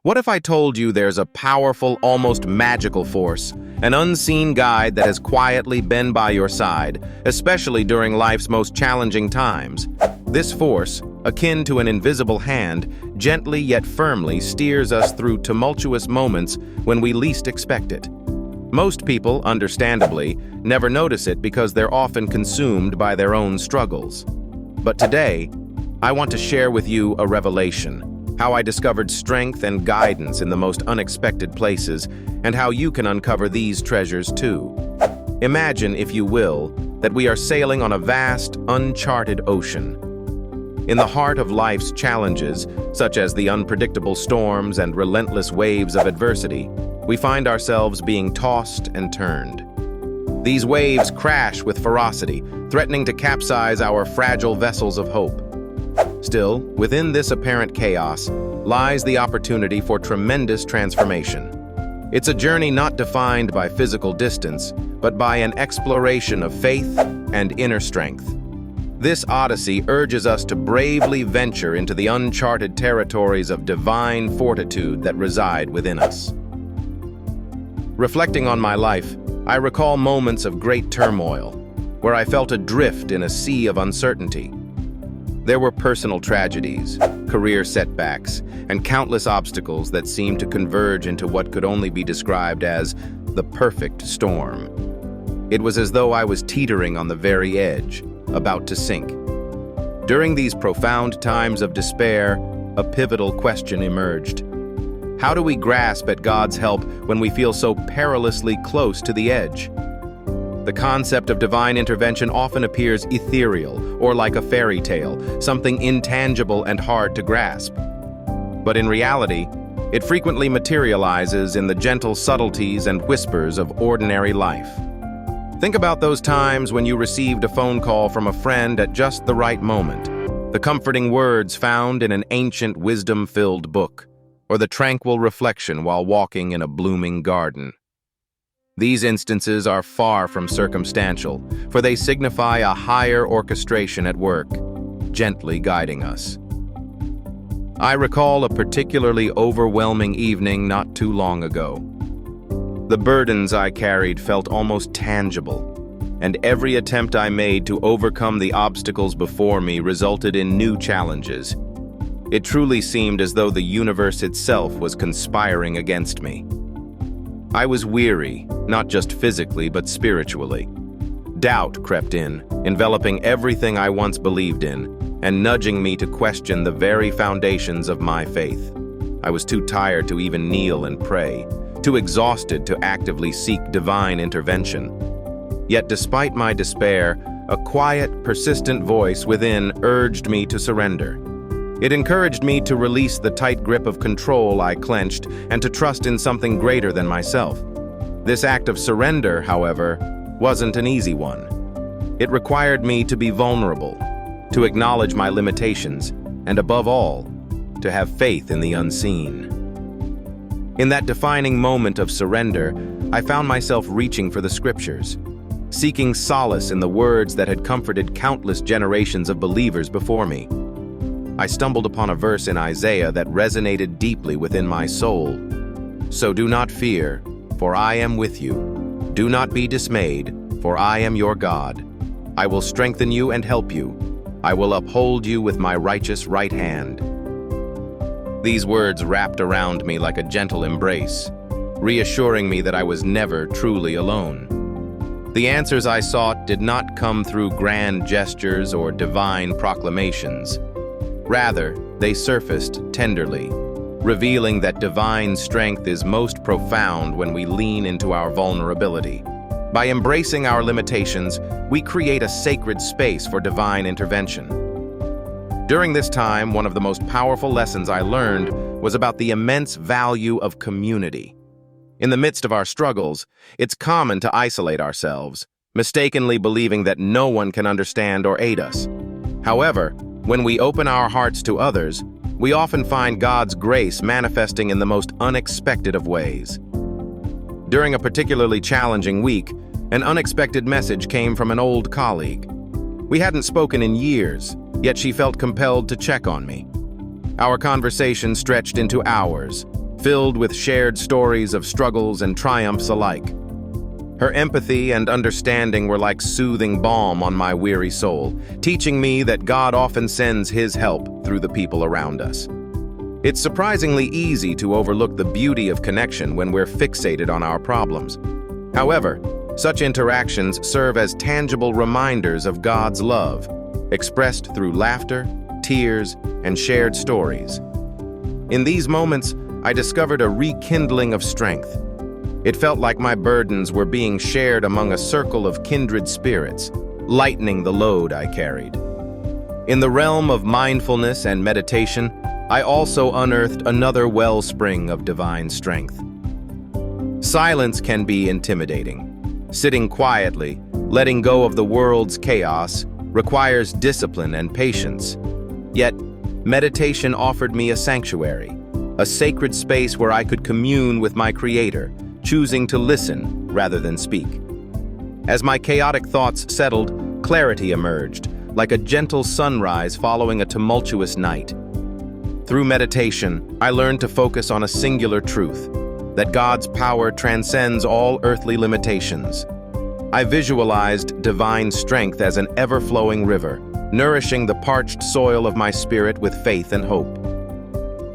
What if I told you there's a powerful, almost magical force, an unseen guide that has quietly been by your side, especially during life's most challenging times? This force, akin to an invisible hand, gently yet firmly steers us through tumultuous moments when we least expect it. Most people, understandably, never notice it because they're often consumed by their own struggles. But today, I want to share with you a revelation. How I discovered strength and guidance in the most unexpected places, and how you can uncover these treasures too. Imagine, if you will, that we are sailing on a vast, uncharted ocean. In the heart of life's challenges, such as the unpredictable storms and relentless waves of adversity, we find ourselves being tossed and turned. These waves crash with ferocity, threatening to capsize our fragile vessels of hope. Still, within this apparent chaos lies the opportunity for tremendous transformation. It's a journey not defined by physical distance, but by an exploration of faith and inner strength. This odyssey urges us to bravely venture into the uncharted territories of divine fortitude that reside within us. Reflecting on my life, I recall moments of great turmoil, where I felt adrift in a sea of uncertainty. There were personal tragedies, career setbacks, and countless obstacles that seemed to converge into what could only be described as the perfect storm. It was as though I was teetering on the very edge, about to sink. During these profound times of despair, a pivotal question emerged. How do we grasp at God's help when we feel so perilously close to the edge? The concept of divine intervention often appears ethereal or like a fairy tale, something intangible and hard to grasp. But in reality, it frequently materializes in the gentle subtleties and whispers of ordinary life. Think about those times when you received a phone call from a friend at just the right moment, the comforting words found in an ancient wisdom-filled book, or the tranquil reflection while walking in a blooming garden. These instances are far from circumstantial, for they signify a higher orchestration at work, gently guiding us. I recall a particularly overwhelming evening not too long ago. The burdens I carried felt almost tangible, and every attempt I made to overcome the obstacles before me resulted in new challenges. It truly seemed as though the universe itself was conspiring against me. I was weary, not just physically but spiritually. Doubt crept in, enveloping everything I once believed in, and nudging me to question the very foundations of my faith. I was too tired to even kneel and pray, too exhausted to actively seek divine intervention. Yet despite my despair, a quiet, persistent voice within urged me to surrender. It encouraged me to release the tight grip of control I clenched and to trust in something greater than myself. This act of surrender, however, wasn't an easy one. It required me to be vulnerable, to acknowledge my limitations, and above all, to have faith in the unseen. In that defining moment of surrender, I found myself reaching for the scriptures, seeking solace in the words that had comforted countless generations of believers before me. I stumbled upon a verse in Isaiah that resonated deeply within my soul. So do not fear, for I am with you. Do not be dismayed, for I am your God. I will strengthen you and help you. I will uphold you with my righteous right hand. These words wrapped around me like a gentle embrace, reassuring me that I was never truly alone. The answers I sought did not come through grand gestures or divine proclamations. Rather, they surfaced tenderly, revealing that divine strength is most profound when we lean into our vulnerability. By embracing our limitations, we create a sacred space for divine intervention. During this time, one of the most powerful lessons I learned was about the immense value of community. In the midst of our struggles, it's common to isolate ourselves, mistakenly believing that no one can understand or aid us. However, when we open our hearts to others, we often find God's grace manifesting in the most unexpected of ways. During a particularly challenging week, an unexpected message came from an old colleague. We hadn't spoken in years, yet she felt compelled to check on me. Our conversation stretched into hours, filled with shared stories of struggles and triumphs alike. Her empathy and understanding were like soothing balm on my weary soul, teaching me that God often sends His help through the people around us. It's surprisingly easy to overlook the beauty of connection when we're fixated on our problems. However, such interactions serve as tangible reminders of God's love, expressed through laughter, tears, and shared stories. In these moments, I discovered a rekindling of strength. It felt like my burdens were being shared among a circle of kindred spirits, lightening the load I carried. In the realm of mindfulness and meditation, I also unearthed another wellspring of divine strength. Silence can be intimidating. Sitting quietly, letting go of the world's chaos, requires discipline and patience. Yet, meditation offered me a sanctuary, a sacred space where I could commune with my Creator, choosing to listen rather than speak. As my chaotic thoughts settled, clarity emerged, like a gentle sunrise following a tumultuous night. Through meditation, I learned to focus on a singular truth, that God's power transcends all earthly limitations. I visualized divine strength as an ever-flowing river, nourishing the parched soil of my spirit with faith and hope.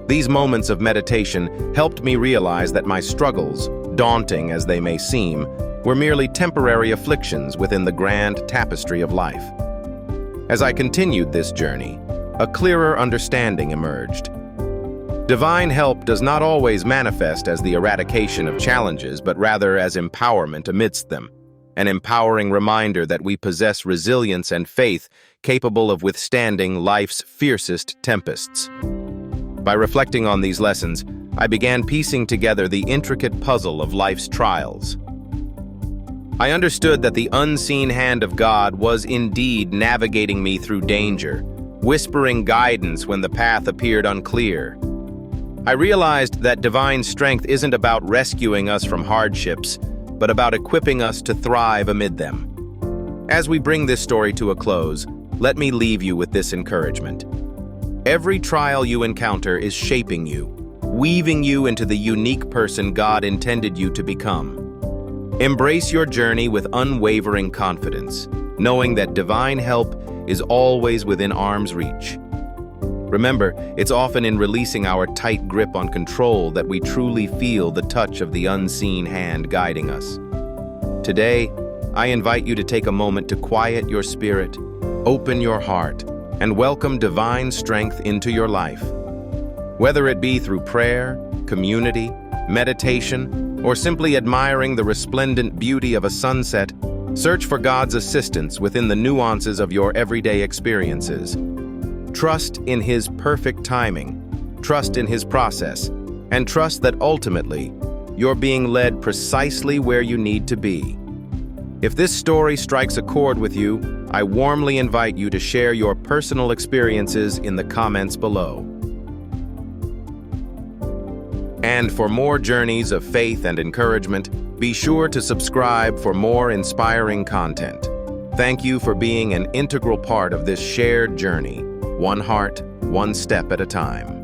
These moments of meditation helped me realize that my struggles, daunting as they may seem, were merely temporary afflictions within the grand tapestry of life. As I continued this journey, a clearer understanding emerged. Divine help does not always manifest as the eradication of challenges, but rather as empowerment amidst them, an empowering reminder that we possess resilience and faith capable of withstanding life's fiercest tempests. By reflecting on these lessons, I began piecing together the intricate puzzle of life's trials. I understood that the unseen hand of God was indeed navigating me through danger, whispering guidance when the path appeared unclear. I realized that divine strength isn't about rescuing us from hardships, but about equipping us to thrive amid them. As we bring this story to a close, let me leave you with this encouragement. Every trial you encounter is shaping you, weaving you into the unique person God intended you to become. Embrace your journey with unwavering confidence, knowing that divine help is always within arm's reach. Remember, it's often in releasing our tight grip on control that we truly feel the touch of the unseen hand guiding us. Today, I invite you to take a moment to quiet your spirit, open your heart, and welcome divine strength into your life. Whether it be through prayer, community, meditation, or simply admiring the resplendent beauty of a sunset, search for God's assistance within the nuances of your everyday experiences. Trust in His perfect timing, trust in His process, and trust that ultimately, you're being led precisely where you need to be. If this story strikes a chord with you, I warmly invite you to share your personal experiences in the comments below. And for more journeys of faith and encouragement, be sure to subscribe for more inspiring content. Thank you for being an integral part of this shared journey, one heart, one step at a time.